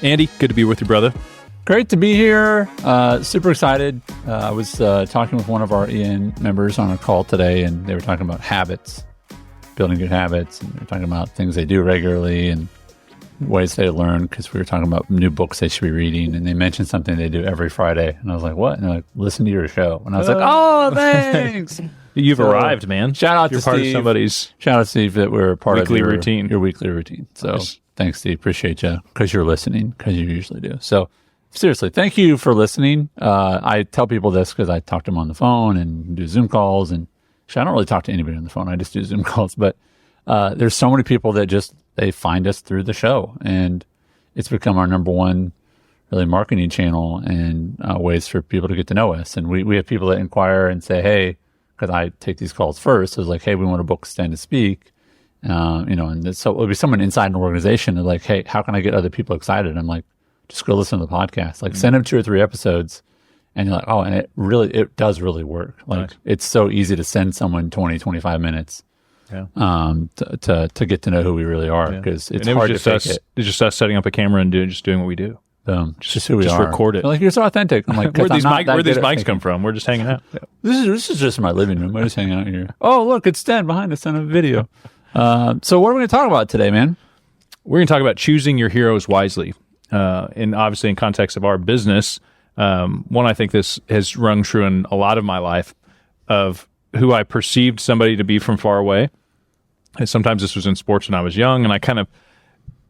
Andy, good to be with you, brother. Great to be here. Super excited. I was talking with one of our EN members on a call today, and they were talking about habits, building good habits, and they were talking about things they do regularly and ways they learn, because we were talking about new books they should be reading, and they mentioned something they do every Friday. And I was like, what? And they're like, listen to your show. And I was like, oh, thanks. You've arrived, man. Shout out You're to part Steve. of somebody's Shout out to Steve that we're part weekly of routine. Your weekly routine. So nice. Thanks, Steve. Appreciate you, because you're listening, because you usually do. So seriously, thank you for listening. I tell people this because I talk to them on the phone and do Zoom calls. And I don't really talk to anybody on the phone. I just do Zoom calls. But there's so many people that they find us through the show. And it's become our number one really marketing channel and ways for people to get to know us. And we have people that inquire and say, hey, because I take these calls first. So it's like, hey, we want to book Sten to speak. And so it'll be someone inside an organization and like, hey, how can I get other people excited? I'm like, just go listen to the podcast. Like, send them 2 or 3 episodes, and you're like, oh, and it does really work. Like, it's so easy to send someone 20, 25 minutes to get to know who we really are, because it's hard to fake it. It's just us setting up a camera and doing what we do. Just who we are. Just record it. They're like, you're so authentic. I'm like, where'd these mics come from? We're just hanging out. This is just my living room. We're just hanging out here. Oh, look, it's Sten behind us on a video. So what are we going to talk about today, man? We're going to talk about choosing your heroes wisely. And obviously in context of our business, one, I think this has rung true in a lot of my life of who I perceived somebody to be from far away. And sometimes this was in sports when I was young, and I kind of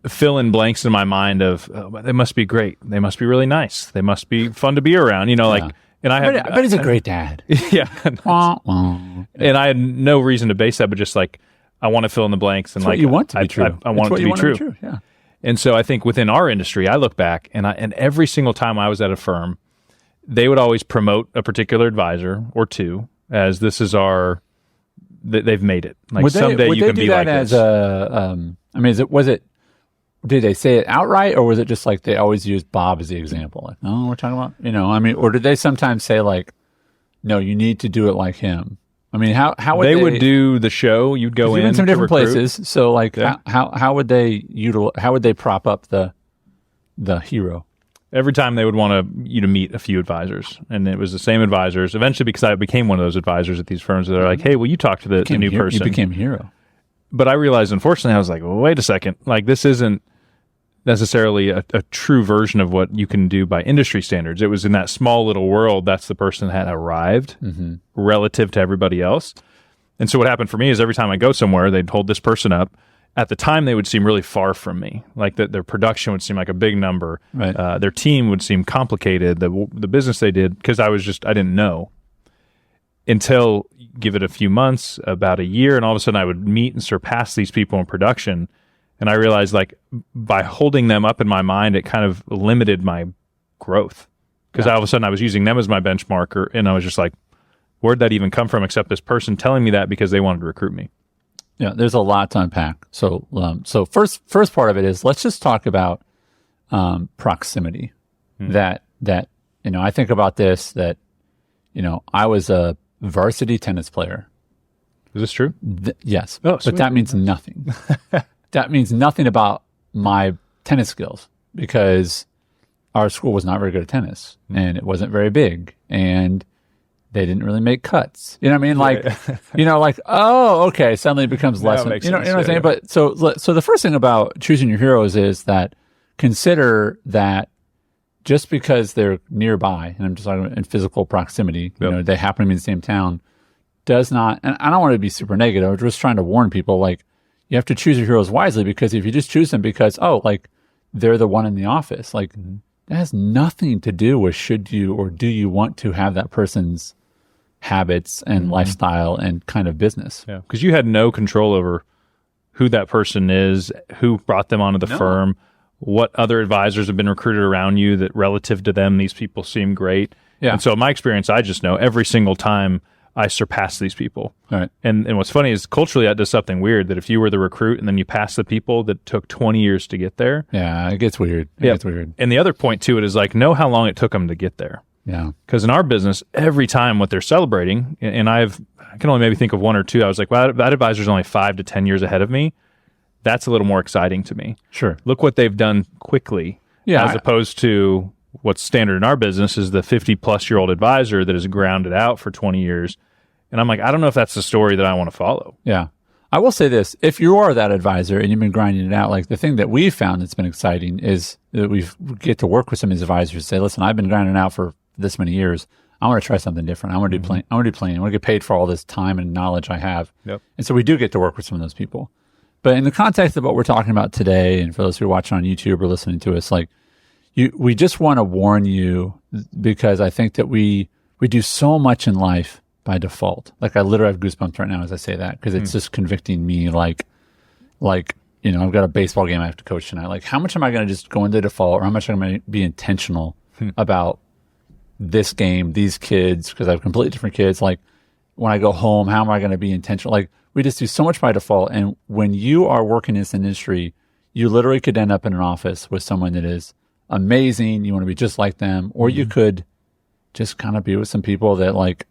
fill in blanks in my mind of, they must be great. They must be really nice. They must be fun to be around, and I bet he's a great dad. Yeah. And I had no reason to base that, but just like, I want to fill in the blanks. And what you want to be true. I want it to be true. Yeah. And so I think within our industry, I look back and every single time I was at a firm, they would always promote a particular advisor or two as this is they've made it. Like someday you can be like this. Did they say it outright, or was it just like they always use Bob as the example? Like, no, we're talking about, or did they sometimes say like, no, you need to do it like him? I mean, how would they would do the show? You'd go in some different recruit. places. So like, how would they prop up the hero? Every time they would want you to meet a few advisors, and it was the same advisors. Eventually, because I became one of those advisors at these firms, that are like, hey, will you talk to the new person? You became a hero. But I realized, unfortunately, I was like, well, wait a second. Like, this isn't necessarily a true version of what you can do by industry standards. It was in that small little world, that's the person that had arrived relative to everybody else. And so what happened for me is every time I go somewhere, they'd hold this person up. At the time, they would seem really far from me. Like their production would seem like a big number. Right. Their team would seem complicated. The business they did, because I didn't know. Until give it a few months, about a year, and all of a sudden I would meet and surpass these people in production. And I realized, like, by holding them up in my mind, it kind of limited my growth. Because all of a sudden I was using them as my benchmark, and I was just like, where'd that even come from, except this person telling me that because they wanted to recruit me? Yeah, there's a lot to unpack. So first part of it is, let's just talk about proximity. That I think about this, that, I was a varsity tennis player. Is this true? Yes. Oh, but that means nothing. That means nothing about my tennis skills, because our school was not very good at tennis, and it wasn't very big, and they didn't really make cuts. You know what I mean? Like, like, oh, okay, suddenly it becomes less. You know what I'm saying? Yeah. But so the first thing about choosing your heroes is that consider that just because they're nearby, and I'm just talking about in physical proximity, they happen to be in the same town, does not, and I don't want to be super negative, I'm just trying to warn people, like, you have to choose your heroes wisely, because if you just choose them because, they're the one in the office, like, that has nothing to do with should you or do you want to have that person's habits and lifestyle and kind of business. Yeah, because you had no control over who that person is, who brought them onto the firm, what other advisors have been recruited around you that relative to them, these people seem great. Yeah. And so in my experience, I just know every single time I surpass these people. All right. And what's funny is culturally that does something weird, that if you were the recruit and then you pass the people that took 20 years to get there. Yeah, it gets weird. It gets weird. And the other point to it is, like, know how long it took them to get there. Yeah. Because in our business, every time what they're celebrating, and I can only maybe think of one or two, I was like, well, that advisor's only 5 to 10 years ahead of me. That's a little more exciting to me. Sure. Look what they've done quickly. Yeah, as opposed to what's standard in our business is the 50-plus-year-old advisor that is grounded out for 20 years. And I'm like, I don't know if that's the story that I want to follow. Yeah. I will say this. If you are that advisor and you've been grinding it out, like the thing that we've found that's been exciting is that we get to work with some of these advisors and say, listen, I've been grinding it out for this many years. I want to try something different. I want to do planning. I want to do planning. I want to get paid for all this time and knowledge I have. Yep. And so we do get to work with some of those people. But in the context of what we're talking about today, and for those who are watching on YouTube or listening to us, like we just want to warn you because I think that we do so much in life by default. Like I literally have goosebumps right now as I say that because it's just convicting me like, you know, I've got a baseball game I have to coach tonight. Like how much am I going to just go into default or how much am I going to be intentional about this game, these kids, because I have completely different kids. Like when I go home, how am I going to be intentional? Like we just do so much by default. And when you are working in this industry, you literally could end up in an office with someone that is amazing. You want to be just like them, or you could just kind of be with some people that like,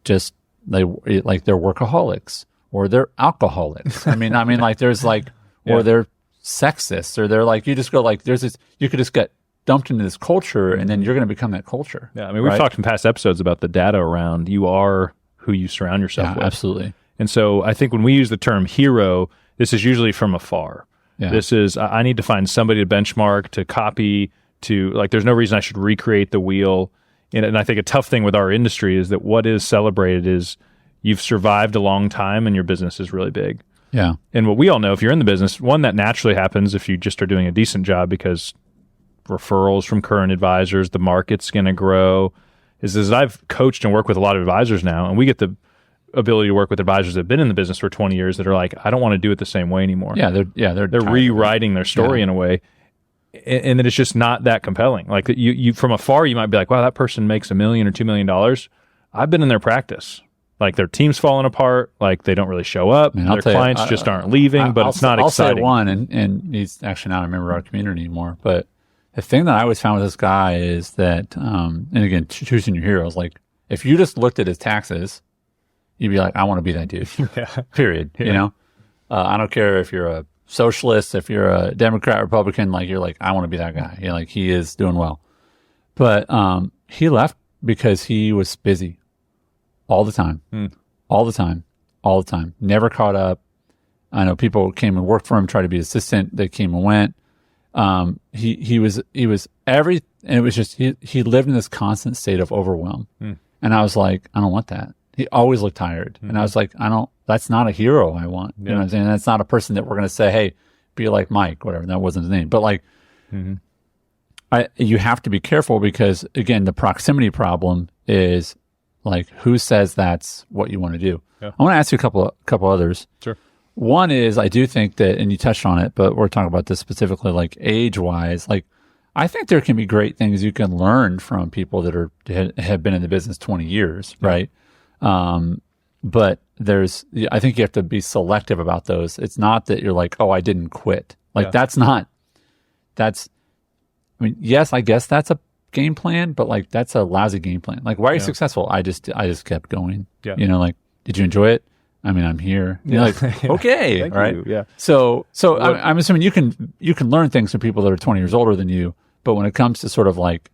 just they're workaholics or they're alcoholics. I mean, like there's like, or they're sexist or they're like, you just go like, there's this, you could just get dumped into this culture and then you're going to become that culture. Yeah. I mean, we've talked in past episodes about the data around you are who you surround yourself with. Absolutely. And so I think when we use the term hero, this is usually from afar. Yeah. This is, I need to find somebody to benchmark, to copy, to like, there's no reason I should recreate the wheel. And I think a tough thing with our industry is that what is celebrated is you've survived a long time and your business is really big. Yeah. And what we all know, if you're in the business, one that naturally happens if you just are doing a decent job because referrals from current advisors, the market's going to grow, is I've coached and worked with a lot of advisors now, and we get the ability to work with advisors that have been in the business for 20 years that are like, I don't want to do it the same way anymore. Yeah. They're rewriting their story in a way. And then it's just not that compelling. Like you from afar, you might be like, wow, that person makes $1 million or $2 million. I've been in their practice. Like their team's falling apart. Like they don't really show up. Their clients just aren't leaving, but it's not exciting. I'll say one, and he's actually not a member of our community anymore. But the thing that I always found with this guy is that, and again, choosing your heroes, like if you just looked at his taxes, you'd be like, I want to be that dude. Period. Yeah. You know, I don't care if you're a socialist, if you're a Democrat, Republican, like you're like, I want to be that guy. You know, like he is doing well. But he left because he was busy all the time, all the time, never caught up. I know people came and worked for him, tried to be assistant. They came and went. He was and it was just, he lived in this constant state of overwhelm. And I was like, I don't want that. He always looked tired. And I was like, that's not a hero I want. You know what I'm saying? That's not a person that we're going to say, hey, be like Mike, whatever. That wasn't his name. But like, you have to be careful because again, the proximity problem is like, who says that's what you want to do? Yeah. I want to ask you a couple others. Sure. One is, I do think that, and you touched on it, but we're talking about this specifically, like age wise, like I think there can be great things you can learn from people that have been in the business 20 years. Right. But I think you have to be selective about those. It's not that you're like, oh, I didn't quit. Like I mean, yes, I guess that's a game plan, but like that's a lousy game plan. Like, why are you successful? I just kept going. Yeah. You know, like, did you enjoy it? I mean, I'm here. You're like, okay, right? Yeah. So I'm assuming you can learn things from people that are 20 years older than you, but when it comes to sort of like,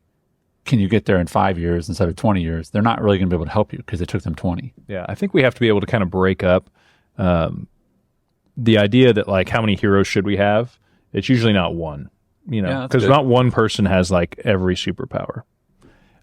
can you get there in 5 years instead of 20 years? They're not really going to be able to help you because it took them 20. Yeah, I think we have to be able to kind of break up the idea that like, how many heroes should we have? It's usually not one, you know, because not one person has like every superpower.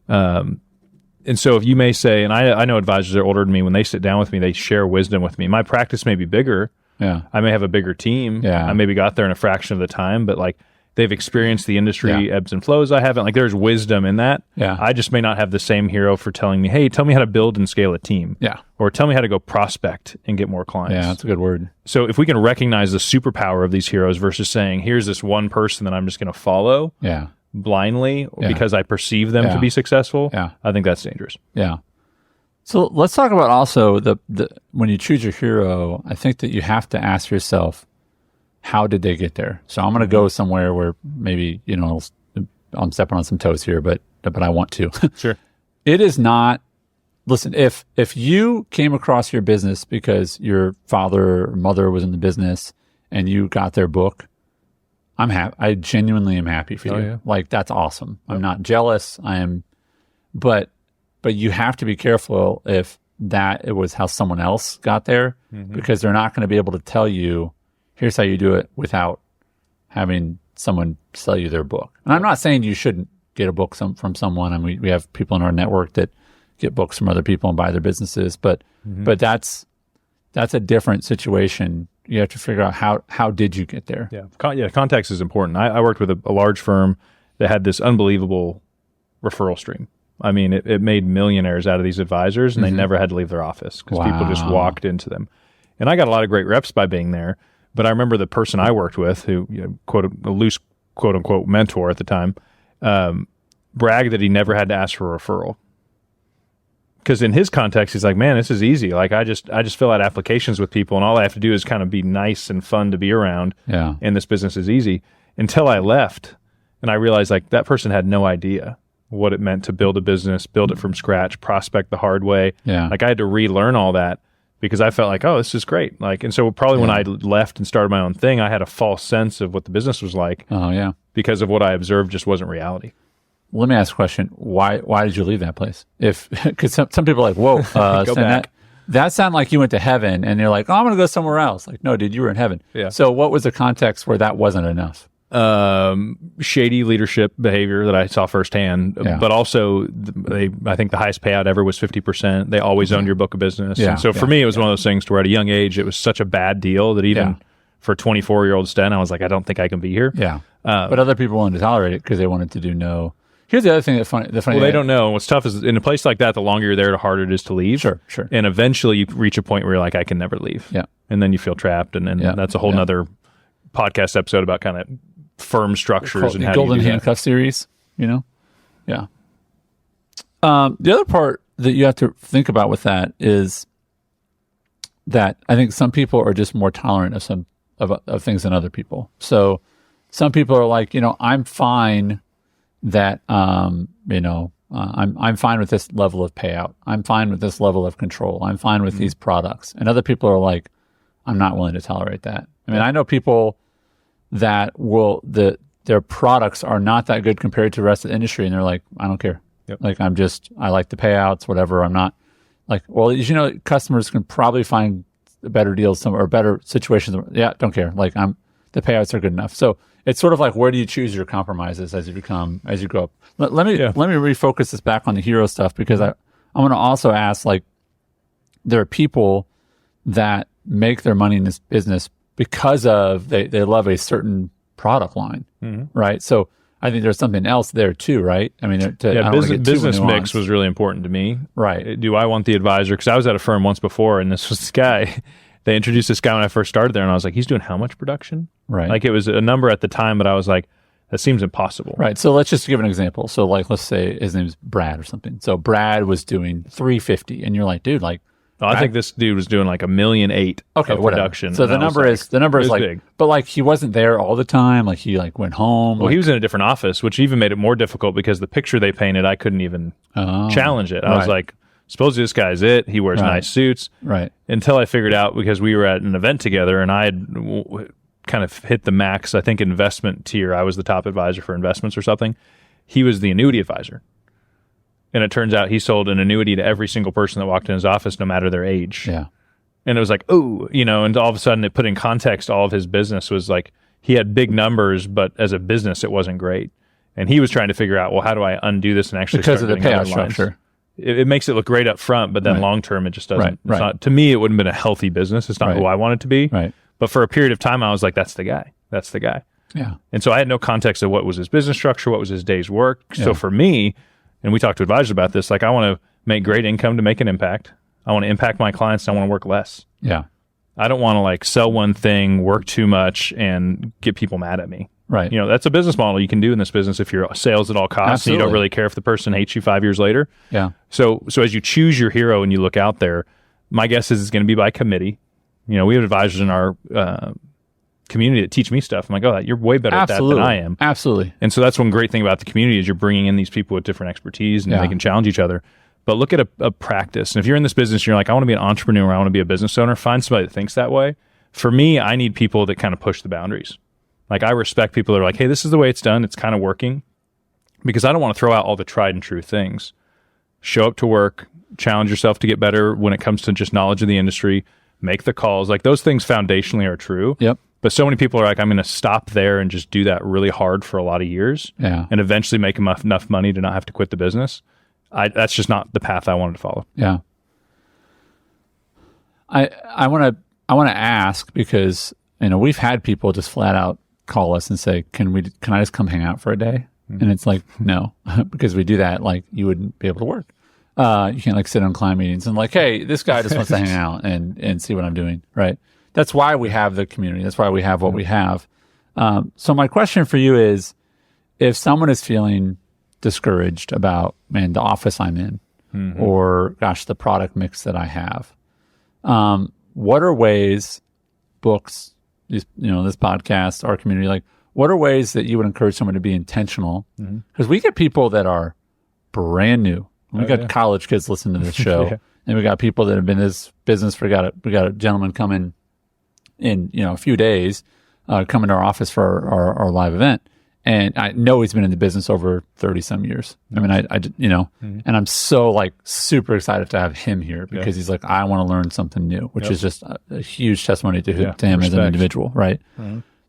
And so if you may say, and I know advisors that are older than me, when they sit down with me, they share wisdom with me. My practice may be bigger. Yeah. I may have a bigger team. Yeah. I maybe got there in a fraction of the time, but like they've experienced the industry ebbs and flows. I haven't. Like there's wisdom in that. Yeah. I just may not have the same hero for telling me, hey, tell me how to build and scale a team. Yeah. Or tell me how to go prospect and get more clients. Yeah, that's a good word. So if we can recognize the superpower of these heroes versus saying, here's this one person that I'm just going to follow blindly because I perceive them to be successful, I think that's dangerous. Yeah. So let's talk about also the when you choose your hero, I think that you have to ask yourself, how did they get there? So I'm going to go somewhere where maybe, you know, I'm stepping on some toes here, but I want to. Sure. It is not, listen, if you came across your business because your father or mother was in the business and you got their book, I'm happy. I genuinely am happy for you. Yeah. Like, that's awesome. I'm not jealous. But you have to be careful if it was how someone else got there, because they're not going to be able to tell you, here's how you do it, without having someone sell you their book. And I'm not saying you shouldn't get a book from someone. I mean, we have people in our network that get books from other people and buy their businesses, but that's a different situation. You have to figure out how did you get there? Yeah, context is important. I worked with a large firm that had this unbelievable referral stream. I mean, it made millionaires out of these advisors, and they never had to leave their office because people just walked into them. And I got a lot of great reps by being there. But I remember the person I worked with, who a loose quote unquote mentor at the time, bragged that he never had to ask for a referral. Because in his context, he's like, man, this is easy. Like, I just fill out applications with people, and all I have to do is kind of be nice and fun to be around. Yeah. And this business is easy. Until I left, and I realized like that person had no idea what it meant to build a business, build it from scratch, prospect the hard way. Yeah. Like, I had to relearn all that because I felt like, oh, this is great. Like, and so probably when I left and started my own thing, I had a false sense of what the business was like. Oh yeah. Because of what I observed just wasn't reality. Let me ask a question. Why did you leave that place? Because some people are like, whoa, Go Sten, back. that sounded like you went to heaven, and you're like, oh, I'm going to go somewhere else. Like, no, dude, you were in heaven. Yeah. So what was the context where that wasn't enough? Shady leadership behavior that I saw firsthand, but also I think the highest payout ever was 50%. They always owned your book of business. Yeah. And so for me, it was one of those things to where at a young age, it was such a bad deal that even for 24-year-old Sten, I was like, I don't think I can be here. Yeah. But other people wanted to tolerate it because they wanted to do no. Here's the other thing that's funny. Well, they don't know. What's tough is in a place like that, the longer you're there, the harder it is to leave. Sure. And eventually you reach a point where you're like, I can never leave. Yeah. And then you feel trapped. And that's a whole nother podcast episode about kind of firm structures and the how Golden do you do Handcuff series, Yeah. The other part that you have to think about with that is that I think some people are just more tolerant of things than other people. So some people are like, I'm fine that, I'm fine with this level of payout. I'm fine with this level of control. I'm fine with these products. And other people are like, I'm not willing to tolerate that. I mean, I know people that their products are not that good compared to the rest of the industry, and they're like, I don't care. Yep. Like, I like the payouts, whatever. I'm not like, well, customers can probably find better deals somewhere or better situations. Yeah, don't care. Like, the payouts are good enough. So it's sort of like, where do you choose your compromises as you grow up? Let me refocus this back on the hero stuff, because I'm going to also ask, like, there are people that make their money in this business because of they love a certain product line, right? So I think there's something else there too, right? I mean, business mix was really important to me. Right. Do I want the advisor? Because I was at a firm once before, and this guy, they introduced this guy when I first started there, and I was like, he's doing how much production? Right. Like, it was a number at the time, but I was like, that seems impossible. Right. So let's just give an example. So, like, let's say his name's Brad or something. So Brad was doing 350, and you're like, dude, like, I think this dude was doing like $1.8 million of production. So the number is like big. But like, he wasn't there all the time. Like, he like went home. Well, he was in a different office, which even made it more difficult because the picture they painted, I couldn't even challenge it. I was like, supposedly this guy's it. He wears nice suits. Right. Until I figured out, because we were at an event together and I had kind of hit the max, I think, investment tier. I was the top advisor for investments or something. He was the annuity advisor. And it turns out he sold an annuity to every single person that walked in his office, no matter their age. Yeah. And it was like, oh, and all of a sudden it put in context all of his business was like, he had big numbers, but as a business, it wasn't great. And he was trying to figure out, well, how do I undo this and actually because start of the getting payout structure. It makes it look great up front, but then long term, it just doesn't. Right. It's not, to me, it wouldn't have been a healthy business. It's not who I want it to be. Right. But for a period of time, I was like, that's the guy. That's the guy. Yeah. And so I had no context of what was his business structure, what was his day's work. Yeah. So for me, and we talked to advisors about this, like, I want to make great income to make an impact. I want to impact my clients. And I want to work less. Yeah. I don't want to like sell one thing, work too much, and get people mad at me. Right. That's a business model you can do in this business if you're sales at all costs. Absolutely. And you don't really care if the person hates you 5 years later. Yeah. So as you choose your hero and you look out there, my guess is it's going to be by committee. We have advisors in our community that teach me stuff. I'm like, oh, you're way better at that than I am. Absolutely. And so that's one great thing about the community is you're bringing in these people with different expertise and they can challenge each other. But look at a practice. And if you're in this business, you're like, I want to be an entrepreneur, I want to be a business owner, find somebody that thinks that way. For me, I need people that kind of push the boundaries. Like, I respect people that are like, hey, this is the way it's done. It's kind of working, because I don't want to throw out all the tried and true things. Show up to work, challenge yourself to get better when it comes to just knowledge of the industry, make the calls. Like, those things foundationally are true. Yep. But so many people are like, I'm going to stop there and just do that really hard for a lot of years and eventually make enough money to not have to quit the business. That's just not the path I wanted to follow. Yeah. I want to ask, because, we've had people just flat out call us and say, can I just come hang out for a day? Mm-hmm. And it's like, no, because we do that, like, you wouldn't be able to work. You can't like sit on client meetings and like, hey, this guy just wants to hang out and see what I'm doing. Right. That's why we have the community. That's why we have what we have. So my question for you is, if someone is feeling discouraged about, man, the office I'm in, or gosh, the product mix that I have, what are ways, books, this podcast, our community, like, what are ways that you would encourage someone to be intentional? Because we get people that are brand new. We got college kids listening to this show, and we got people that have been in this business. We got a gentleman coming in a few days, coming to our office for our live event, and I know he's been in the business over 30 some years. I mean, and I'm so like super excited to have him here, because he's like, I want to learn something new, which is just a huge testimony to him as an individual, right?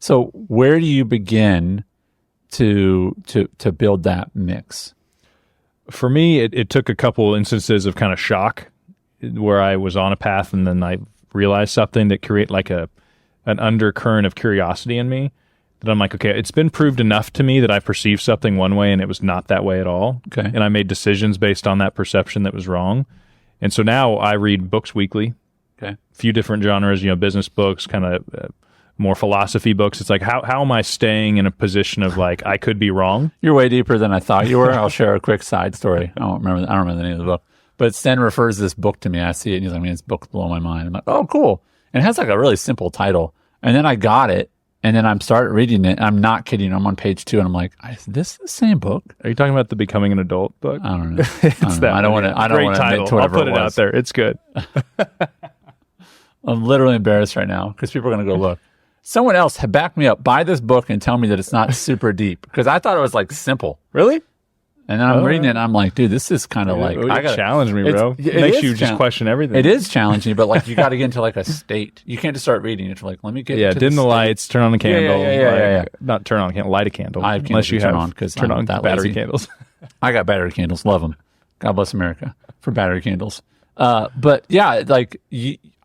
So where do you begin to build that mix? For me, it took a couple instances of kind of shock where I was on a path and then I realized something that create like an undercurrent of curiosity in me, that I'm like, okay, it's been proved enough to me that I perceived something one way and it was not that way at all. Okay. And I made decisions based on that perception that was wrong. And so now I read books weekly. Okay. A few different genres, business books, kind of more philosophy books. It's like, how am I staying in a position of like, I could be wrong? You're way deeper than I thought you were. I'll share a quick side story. I don't remember the name of the book, but Sten refers this book to me. I see it and he's like, man, this book's blowing my mind. I'm like, oh, cool. And it has like a really simple title. And then I got it, and then I'm started reading it. I'm not kidding. I'm on page 2 and I'm like, is this the same book? Are you talking about the Becoming an Adult book? I don't know. I don't want to admit to whatever I'll put it out there. It's good. I'm literally embarrassed right now because people are going to go look. Someone else had backed me up, buy this book and tell me that it's not super deep, because I thought it was like simple. Really? And then I'm reading it and I'm like, dude, this is kind of like, I got challenge me, bro. It makes you just question everything. It is challenging, but like, you got to get into like a state. You can't just start reading it. Like, let me get dim the lights, turn on the candle. Yeah. Not turn on a candle, light a candle. I have unless you turn have on, because turn on that battery lazy. candles. I got battery candles. Love them. God bless America for battery candles. But yeah, like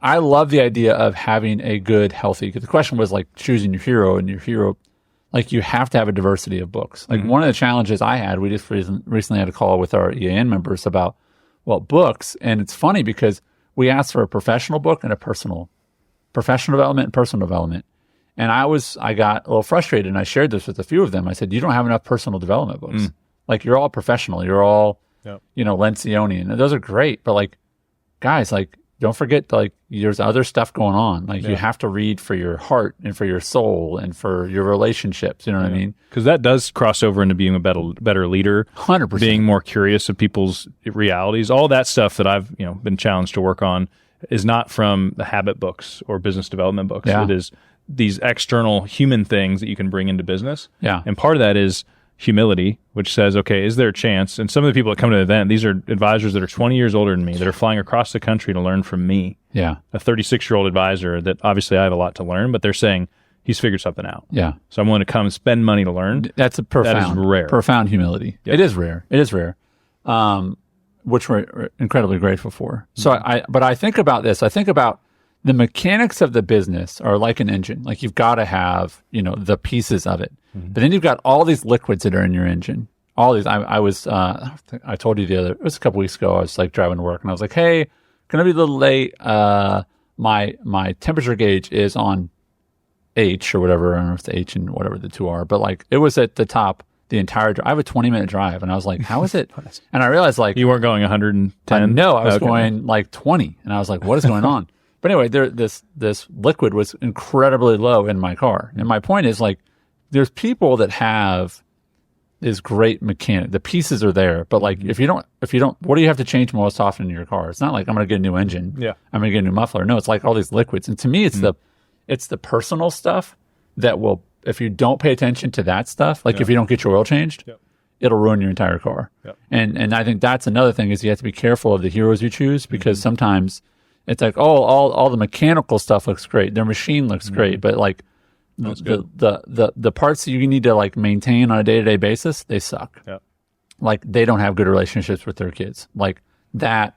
I love the idea of having a good, healthy, because the question was like choosing your hero, and your hero, like, you have to have a diversity of books. Like one of the challenges I had, we just recently had a call with our EAN members about, books. And it's funny because we asked for a professional book and a professional development and personal development. And I got a little frustrated, and I shared this with a few of them. I said, you don't have enough personal development books. Like, you're all professional. You're all, Lencionian. And those are great. But like, guys, like, don't forget, like, there's other stuff going on. Like, you have to read for your heart and for your soul and for your relationships. You know what I mean? Because that does cross over into being a better leader. 100%. Being more curious of people's realities. All that stuff that I've been challenged to work on is not from the habit books or business development books. Yeah. It is these external human things that you can bring into business. Yeah. And part of that is humility, which says, okay, is there a chance? And some of the people that come to the event, these are advisors that are 20 years older than me, that are flying across the country to learn from me. Yeah. A 36-year-old advisor that obviously I have a lot to learn, but they're saying he's figured something out. Yeah. So I'm willing to come spend money to learn. That's That is rare. Profound humility. Yep. It is rare. Which we're incredibly grateful for. So I think about this. I think about the mechanics of the business are like an engine. Like, you've got to have, the pieces of it. But then you've got all these liquids that are in your engine. All these. I told you it was a couple weeks ago. I was like driving to work, and I was like, "Hey, gonna be a little late. My temperature gauge is on H or whatever. I don't know if it's H and whatever the two are, but like, it was at the top the entire drive. I have a 20-minute drive, and I was like, how is it? And I realized, like, You weren't going 110? No, I was going like 20, and I was like, what is going on? But anyway, this liquid was incredibly low in my car. And my point is, like, there's people that have this great mechanic. The pieces are there, but like, if you don't, what do you have to change most often in your car? It's not like I'm going to get a new engine. Yeah. I'm going to get a new muffler. No, it's like all these liquids. And to me, it's the personal stuff that will if you don't pay attention to that stuff, like if you don't get your oil changed, it'll ruin your entire car. And I think that's another thing is you have to be careful of the heroes you choose, because sometimes it's like, all the mechanical stuff looks great, their machine looks great, but like the parts that you need to like maintain on a day-to-day basis, they suck. Like they don't have good relationships with their kids. Like that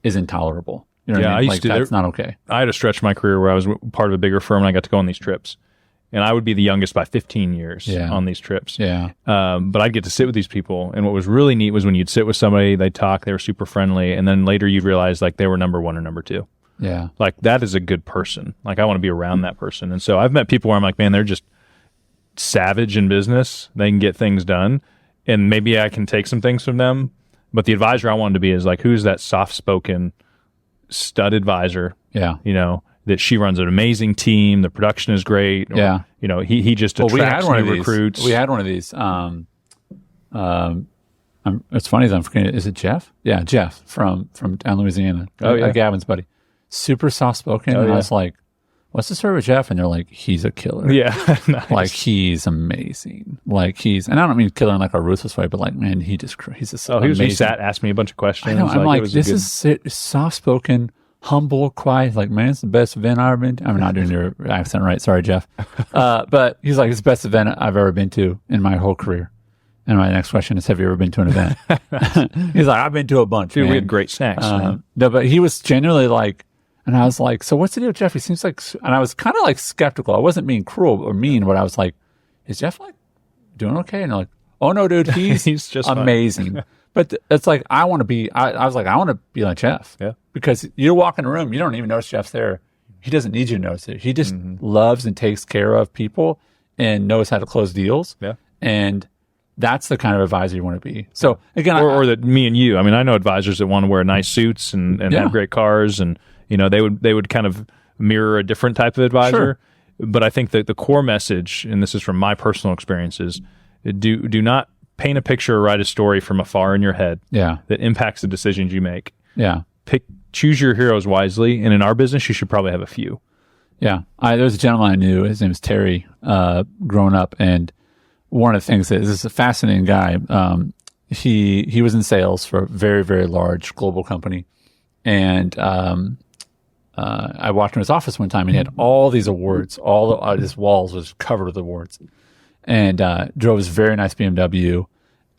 is intolerable. You know what I mean? That's not okay. I had a stretch in my career where I was part of a bigger firm and I got to go on these trips. And I would be the youngest by 15 years on these trips. But I'd get to sit with these people. And what was really neat was when you'd sit with somebody, they'd talk, they were super friendly. And then later you'd realize like they were number one or number two. Like that is a good person. Like I want to be around that person. And so I've met people where I'm like, man, they're just savage in business. They can get things done. And maybe I can take some things from them. But the advisor I wanted to be is like, who's that soft-spoken stud advisor? You know, that she runs an amazing team. The production is great. Or, you know, he just attracts new recruits. We had one of these. It's funny that I'm forgetting. Is it Jeff? Yeah, Jeff from down Louisiana. Gavin's buddy. Super soft-spoken. And I was like, what's the story with Jeff? And they're like, he's a killer. Nice. Like he's amazing. Like and I don't mean killer in like a ruthless way, but like, man, he's just amazing. He sat, asked me a bunch of questions. I know. I'm like this is soft-spoken, humble, quiet. Like, man, it's the best event I've ever been to. I'm not doing your accent right. Sorry, Jeff. But he's like, it's the best event I've ever been to in my whole career. And my next question is, have you ever been to an event? He's like, I've been to a bunch. Dude, man. we had great snacks. No, but he was genuinely like, and I was like, so what's the deal with Jeff? He seems like, and I was kind of like skeptical. I wasn't being cruel or mean, but I was like, is Jeff like doing okay? And they're like, oh no, dude, he's just amazing. But it's like, I want to be, I was like, I want to be like Jeff. Because you walk in a room, you don't even notice Jeff's there. He doesn't need you to notice it. He just loves and takes care of people and knows how to close deals. And that's the kind of advisor you want to be. So again, or that me and you, I mean, I know advisors that want to wear nice suits and have great cars, and you know, they would kind of mirror a different type of advisor. But I think that the core message, and this is from my personal experiences, do not paint a picture or write a story from afar in your head that impacts the decisions you make. Choose your heroes wisely, and in our business, you should probably have a few. There was a gentleman I knew. His name was Terry. Growing up, and one of the things that this is a fascinating guy. He was in sales for a very, very large global company, and I walked in his office one time, and he had all these awards. His walls was covered with awards, and drove his very nice BMW.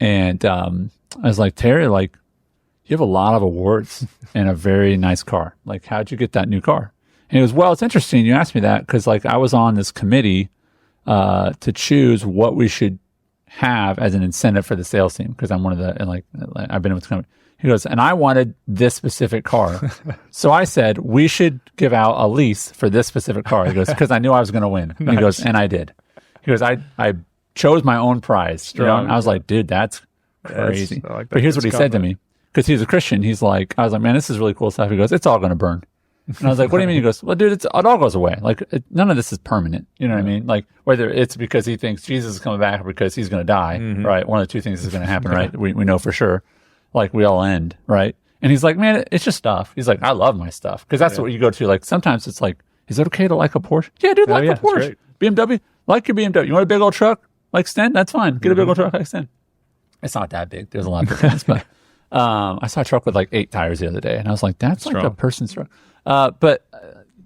And I was like, Terry, like, you have a lot of awards and a very nice car. Like, how'd you get that new car? And he goes, well, it's interesting you asked me that, because like I was on this committee to choose what we should have as an incentive for the sales team, because I'm one of the, and like I've been with the company. He goes, and I wanted this specific car. So I said, we should give out a lease for this specific car. He goes, because I knew I was going to win. And he goes, and I did. He goes, I chose my own prize. You know? And I was like, dude, that's crazy. But here's what he said to me, because he's a Christian. He's like, I was like, man, this is really cool stuff. He goes, it's all going to burn. And I was like, what do you mean? He goes, well, dude, it all goes away. Like, none of this is permanent. You know what I mean? Like, whether it's because he thinks Jesus is coming back or because he's going to die, right? One of the two things is going to happen, right? We know for sure. Like, we all end, right? And he's like, man, it's just stuff. He's like, I love my stuff. Because that's what you go to. Like, sometimes it's like, is it okay to like a Porsche? Yeah, dude, like a Porsche. BMW, like your BMW. You want a big old truck like Sten? That's fine. Get a big old truck like Sten. It's not that big. There's a lot of difference. But I saw a truck with like 8 tires the other day. And I was like, that's like a person's truck. But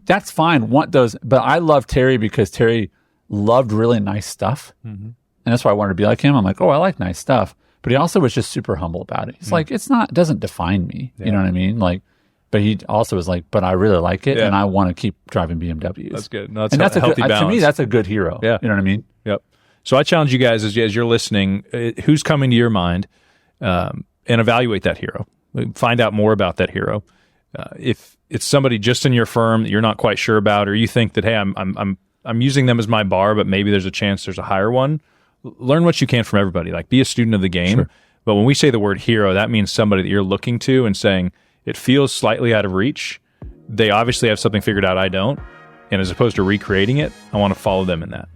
that's fine. Want those. But I love Terry because Terry loved really nice stuff. And that's why I wanted to be like him. I'm like, oh, I like nice stuff. But he also was just super humble about it. He's like, it doesn't define me. You know what I mean? Like, but he also was like, but I really like it, and I want to keep driving BMWs. That's good. No, that's and that's a healthy balance. To me, that's a good hero. You know what I mean? So I challenge you guys as you're listening, who's coming to your mind, and evaluate that hero. Find out more about that hero. If it's somebody just in your firm that you're not quite sure about, or you think that, hey, I'm using them as my bar, but maybe there's a chance there's a higher one. Learn what you can from everybody. Like, be a student of the game. But when we say the word hero, that means somebody that you're looking to and saying, it feels slightly out of reach. They obviously have something figured out I don't. And as opposed to recreating it, I want to follow them in that.